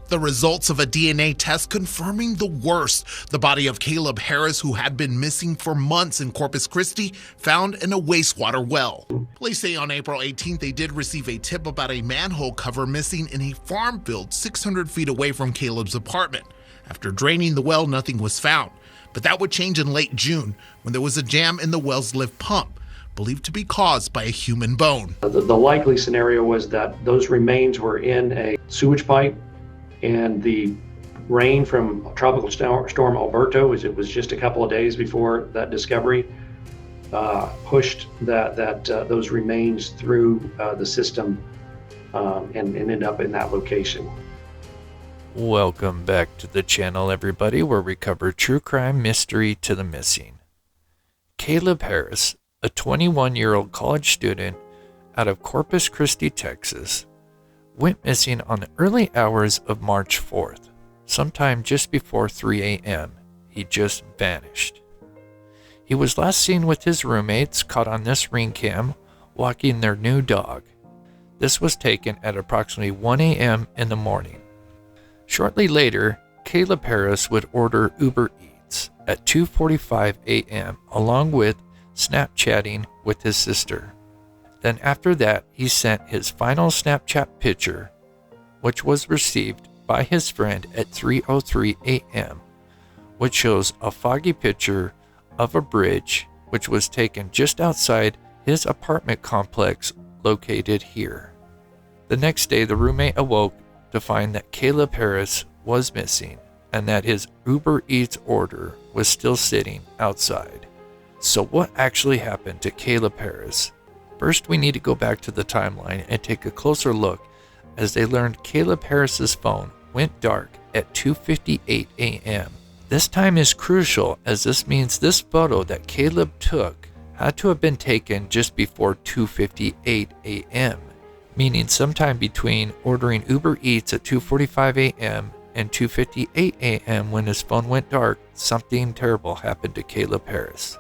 The results of a DNA test confirming the worst. The body of Caleb Harris, who had been missing for months in Corpus Christi, found in a wastewater well. Police say on April 18th they did receive a tip about a manhole cover missing in a farm field 600 feet away from Caleb's apartment. After draining the well, nothing was found. But that would change in late June when there was a jam in the well's lift pump, believed to be caused by a human bone. The likely scenario was that those remains were in a sewage pipe, and the rain from Tropical Storm Alberto, as it was just a couple of days before that discovery, pushed those remains through the system and ended up in that location. Welcome back to the channel, everybody, where we cover true crime mystery to the missing. Caleb Harris, a 21-year-old college student out of Corpus Christi, Texas, went missing on the early hours of March 4th, sometime just before 3 a.m. He just vanished. He was last seen with his roommates, caught on this ring cam, walking their new dog. This was taken at approximately 1 a.m. in the morning. Shortly later, Caleb Harris would order Uber Eats at 2:45 a.m. along with Snapchatting with his sister. Then after that, he sent his final Snapchat picture, which was received by his friend at 3:03 a.m., which shows a foggy picture of a bridge which was taken just outside his apartment complex located here. The next day, the roommate awoke to find that Caleb Harris was missing and that his Uber Eats order was still sitting outside. So what actually happened to Caleb Harris? First, we need to go back to the timeline and take a closer look as they learned Caleb Harris's phone went dark at 2:58 a.m. This time is crucial as this means this photo that Caleb took had to have been taken just before 2:58 a.m., meaning sometime between ordering Uber Eats at 2:45 a.m. and 2:58 a.m. when his phone went dark, something terrible happened to Caleb Harris.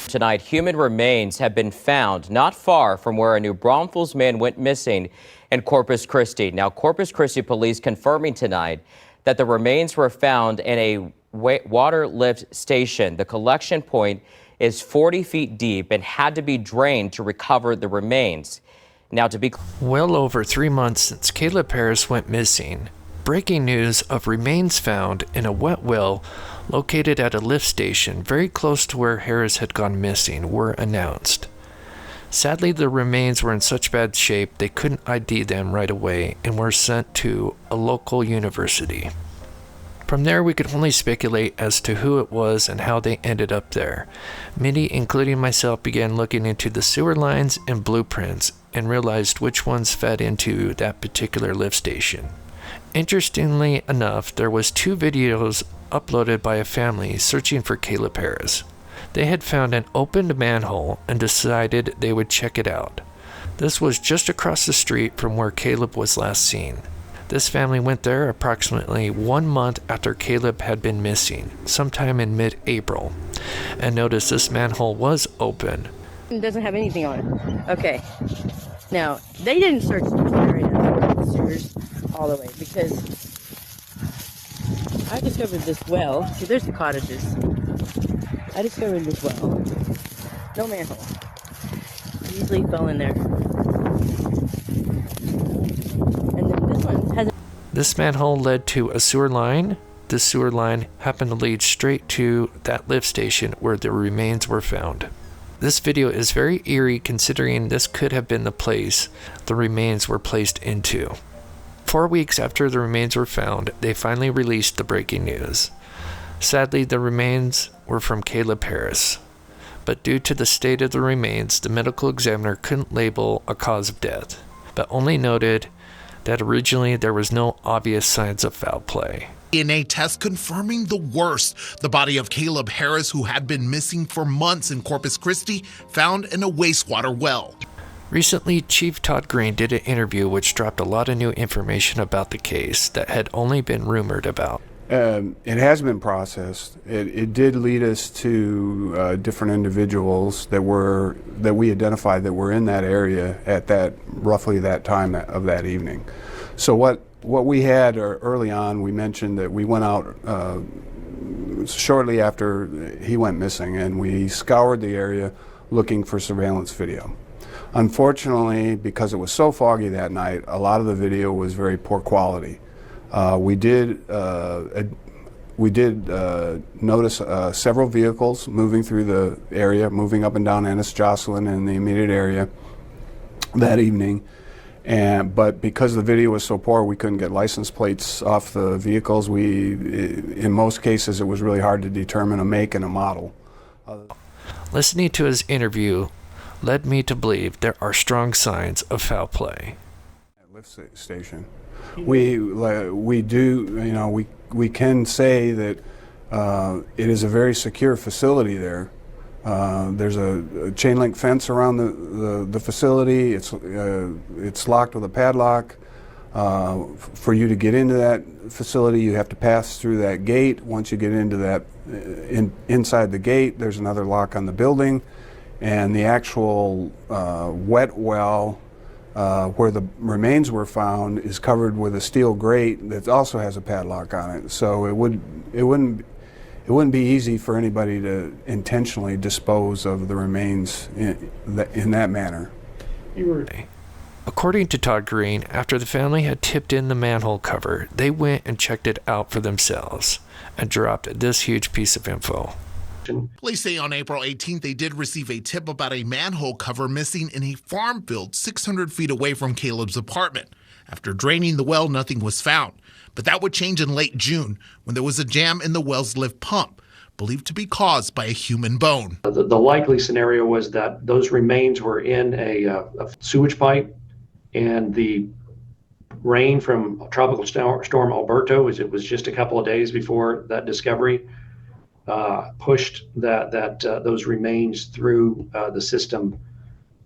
Tonight, human remains have been found not far from where a New Braunfels man went missing in Corpus Christi. Now, Corpus Christi police confirming tonight that the remains were found in a water lift station. The collection point is 40 feet deep and had to be drained to recover the remains. Now, to be well over 3 months since Caleb Harris went missing, breaking news of remains found in a wet well located at a lift station very close to where Harris had gone missing were announced. Sadly, the remains were in such bad shape they couldn't ID them right away and were sent to a local university. From there, we could only speculate as to who it was and how they ended up there. Many, including myself, began looking into the sewer lines and blueprints and realized which ones fed into that particular lift station. Interestingly enough, there was 2 videos uploaded by a family searching for Caleb Harris. They had found an opened manhole and decided they would check it out. This was just across the street from where Caleb was last seen. This family went there approximately 1 month after Caleb had been missing, sometime in mid-April, and noticed this manhole was open. It doesn't have anything on it. Okay. Now, they didn't search this area, the sewers, all the way, because I discovered this well. See, there's the cottages. I discovered this well. No manhole. Easily fell in there. And then this one has. This manhole led to a sewer line. The sewer line happened to lead straight to that lift station where the remains were found. This video is very eerie considering this could have been the place the remains were placed into. 4 weeks after the remains were found, they finally released the breaking news. Sadly, the remains were from Caleb Harris, but due to the state of the remains, the medical examiner couldn't label a cause of death, but only noted that originally there was no obvious signs of foul play. DNA test confirming the worst. The body of Caleb Harris, who had been missing for months in Corpus Christi, found in a wastewater well. Recently, Chief Todd Green did an interview which dropped a lot of new information about the case that had only been rumored about. It has been processed. It did lead us to different individuals that we identified that were in that area at roughly that time of that evening. So what what we had early on, we mentioned that we went out shortly after he went missing, and we scoured the area looking for surveillance video. Unfortunately, because it was so foggy that night, a lot of the video was very poor quality. We did notice several vehicles moving through the area, moving up and down Ennis Jocelyn in the immediate area that evening. But because the video was so poor, we couldn't get license plates off the vehicles. In most cases, it was really hard to determine a make and a model. Listening to his interview led me to believe there are strong signs of foul play. At lift station, we do, we can say that it is a very secure facility there. There's a chain link fence around the facility. It's locked with a padlock. For you to get into that facility, you have to pass through that gate. Once you get into that, inside the gate, there's another lock on the building, and the actual wet well where the remains were found is covered with a steel grate that also has a padlock on it. So it wouldn't be easy for anybody to intentionally dispose of the remains in that manner. According to Todd Green, after the family had tipped in the manhole cover, they went and checked it out for themselves and dropped this huge piece of info. Police say on April 18th they did receive a tip about a manhole cover missing in a farm field 600 feet away from Caleb's apartment. After draining the well, nothing was found. But that would change in late June when there was a jam in the well's lift pump, believed to be caused by a human bone. The likely scenario was that those remains were in a sewage pipe, and the rain from Tropical Storm Alberto, as it was just a couple of days before that discovery, pushed those remains through the system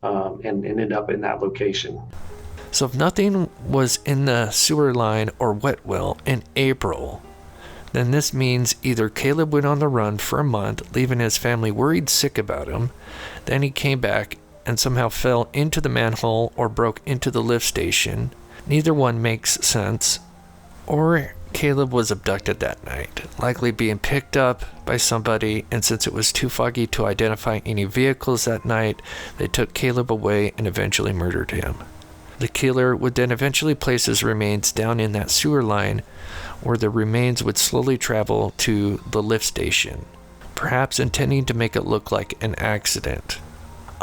and ended up in that location. So if nothing was in the sewer line or wet well in April, then this means either Caleb went on the run for a month, leaving his family worried sick about him, then he came back and somehow fell into the manhole or broke into the lift station. Neither one makes sense. Or Caleb was abducted that night, likely being picked up by somebody, and since it was too foggy to identify any vehicles that night, they took Caleb away and eventually murdered him. The killer would then eventually place his remains down in that sewer line, where the remains would slowly travel to the lift station, perhaps intending to make it look like an accident.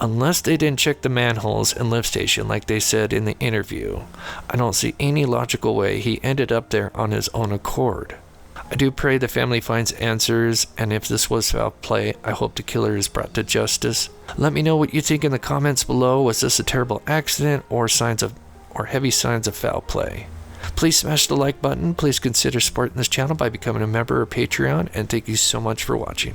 Unless they didn't check the manholes and lift station like they said in the interview, I don't see any logical way he ended up there on his own accord. I do pray the family finds answers, and if this was foul play, I hope the killer is brought to justice. Let me know what you think in the comments below. Was this a terrible accident or heavy signs of foul play? Please smash the like button. Please consider supporting this channel by becoming a member or Patreon, and thank you so much for watching.